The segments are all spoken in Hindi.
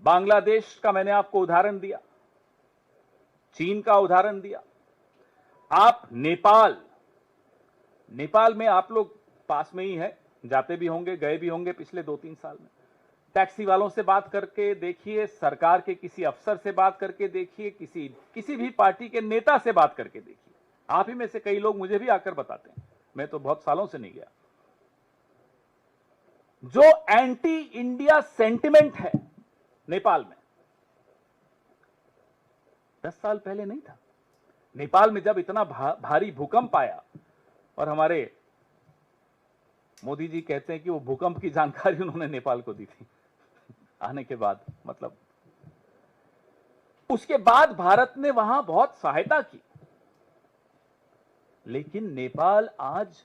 बांग्लादेश का मैंने आपको उदाहरण दिया, चीन का उदाहरण दिया। आप नेपाल में आप लोग पास में ही है, जाते भी होंगे, गए भी होंगे पिछले 2-3 साल में। टैक्सी वालों से बात करके देखिए, सरकार के किसी अफसर से बात करके देखिए, किसी भी पार्टी के नेता से बात करके देखिए। आप ही में से कई लोग मुझे भी आकर बताते हैं, मैं तो बहुत सालों से नहीं गया। जो एंटी इंडिया सेंटिमेंट है नेपाल में, 10 साल पहले नहीं था। नेपाल में जब इतना भारी भूकंप आया, और हमारे मोदी जी कहते हैं कि वो भूकंप की जानकारी उन्होंने नेपाल को दी थी आने के बाद, मतलब उसके बाद भारत ने वहां बहुत सहायता की। लेकिन नेपाल आज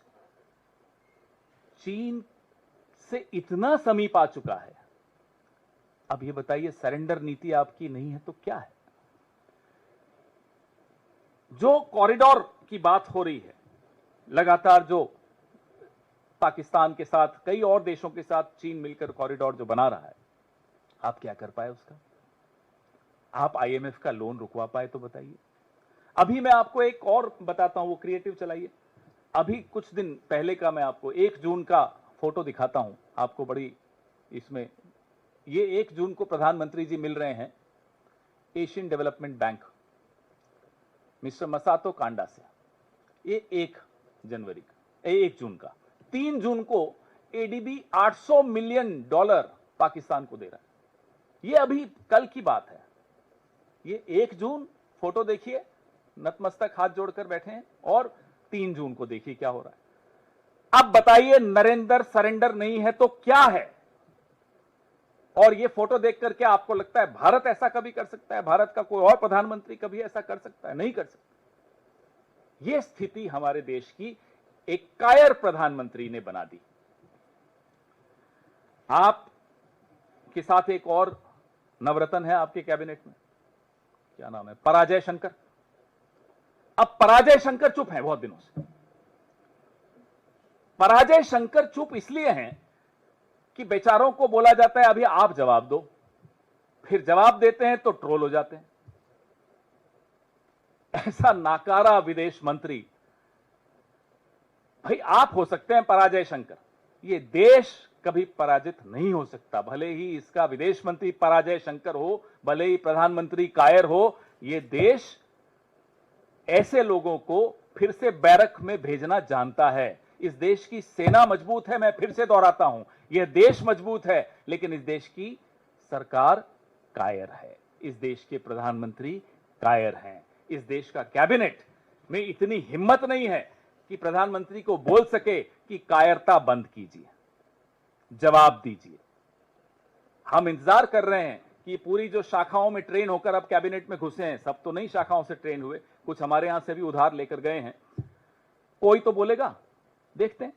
चीन से इतना समीप आ चुका है। अब ये बताइए, सरेंडर नीति आपकी नहीं है तो क्या है? जो कॉरिडोर की बात हो रही है लगातार, जो पाकिस्तान के साथ, कई और देशों के साथ चीन मिलकर कॉरिडोर जो बना रहा है, आप क्या कर पाए उसका? आप आईएमएफ का लोन रुकवा पाए तो बताइए। अभी मैं आपको एक और बताता हूं, वो क्रिएटिव चलाइए। अभी कुछ दिन पहले का मैं आपको 1 जून का फोटो दिखाता हूं आपको, बड़ी इसमें, ये 1 जून को प्रधानमंत्री जी मिल रहे हैं Asian development bank mister Masato Kanda से। ये 1 जून का। 3 जून को एडीबी $800 मिलियन पाकिस्तान को दे रहा है। ये अभी कल की बात है। ये 1 जून फोटो देखिए, नतमस्तक हाथ जोड़कर बैठे हैं, और 3 जून को देखिए क्या हो रहा है। अब बताइए, नरेंद्र सरेंडर नहीं है तो क्या है? और ये फोटो देख करके आपको लगता है भारत ऐसा कभी कर सकता है? भारत का कोई और प्रधानमंत्री कभी ऐसा कर सकता है? नहीं कर सकता। ये स्थिति हमारे देश की एक कायर प्रधानमंत्री ने बना दी। आप के साथ एक और नवरत्न है आपके कैबिनेट में, क्या नाम है? पराजय शंकर। अब पराजय शंकर चुप है बहुत दिनों से। पराजय शंकर चुप इसलिए हैं कि बेचारों को बोला जाता है अभी आप जवाब दो, फिर जवाब देते हैं तो ट्रोल हो जाते हैं। ऐसा नाकारा विदेश मंत्री, भाई आप हो सकते हैं पराजय शंकर, ये देश कभी पराजित नहीं हो सकता। भले ही इसका विदेश मंत्री पराजय शंकर हो, भले ही प्रधानमंत्री कायर हो, ये देश ऐसे लोगों को फिर से बैरक में भेजना जानता है। इस देश की सेना मजबूत है, मैं फिर से दोहराता हूं, यह देश मजबूत है, लेकिन इस देश की सरकार कायर है, इस देश के प्रधानमंत्री कायर हैं, इस देश का कैबिनेट में इतनी हिम्मत नहीं है कि प्रधानमंत्री को बोल सके कि कायरता बंद कीजिए, जवाब दीजिए। हम इंतजार कर रहे हैं कि पूरी जो शाखाओं में ट्रेन होकर अब कैबिनेट में घुसे हैं, सब तो नहीं शाखाओं से ट्रेन हुए, कुछ हमारे यहां से भी उधार लेकर गए हैं, कोई तो बोलेगा, देखते हैं।